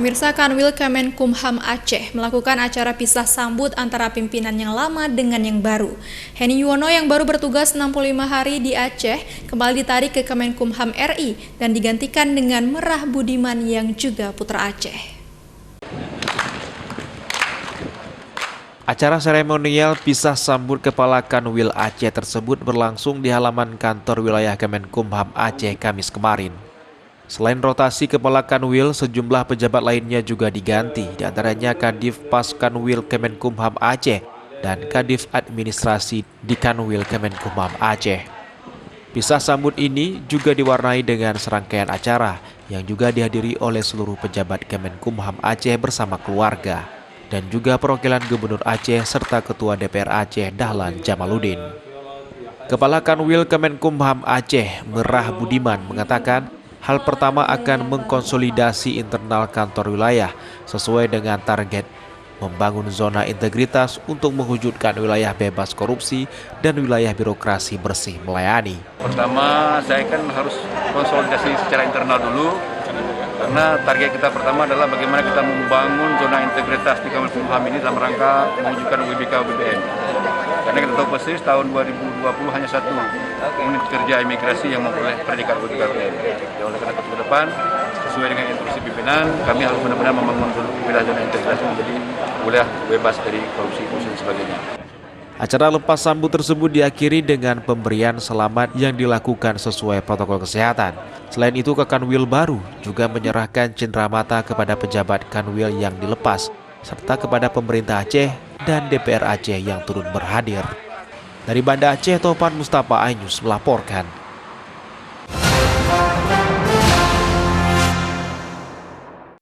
Pemirsa, Kanwil Kemenkumham Aceh melakukan acara pisah sambut antara pimpinan yang lama dengan yang baru. Heni Yuwono yang baru bertugas 65 hari di Aceh kembali ditarik ke Kemenkumham RI dan digantikan dengan Merah Budiman yang juga putra Aceh. Acara seremonial pisah sambut Kepala Kanwil Aceh tersebut berlangsung di halaman kantor wilayah Kemenkumham Aceh Kamis kemarin. Selain rotasi Kepala Kanwil, sejumlah pejabat lainnya juga diganti, diantaranya Kadif Pas Kanwil Kemenkumham Aceh dan Kadif Administrasi di Kanwil Kemenkumham Aceh. Pisah sambut ini juga diwarnai dengan serangkaian acara yang juga dihadiri oleh seluruh pejabat Kemenkumham Aceh bersama keluarga dan juga perwakilan Gubernur Aceh serta Ketua DPR Aceh Dahlan Jamaluddin. Kepala Kanwil Kemenkumham Aceh Merah Budiman mengatakan hal pertama akan mengkonsolidasi internal kantor wilayah sesuai dengan target membangun zona integritas untuk mewujudkan wilayah bebas korupsi dan wilayah birokrasi bersih melayani. Pertama, saya kan harus konsolidasi secara internal dulu, karena target kita pertama adalah bagaimana kita membangun zona integritas di Kemenkumham ini dalam rangka mewujudkan UIBK BBM. Karena kita tahu persis tahun 2020 hanya satu unit kerja imigrasi yang memperoleh predikat UIBK BBM. Oleh karena itu ke depan, sesuai dengan instruksi pimpinan, kami harus benar-benar membangun wilayah zona integritas menjadi wilayah bebas dari korupsi dan sebagainya. Acara lepas sambut tersebut diakhiri dengan pemberian selamat yang dilakukan sesuai protokol kesehatan. Selain itu, Kanwil baru juga menyerahkan cenderamata kepada pejabat Kanwil yang dilepas, serta kepada pemerintah Aceh dan DPR Aceh yang turut berhadir. Dari Banda Aceh, Topan Mustafa Ainus melaporkan.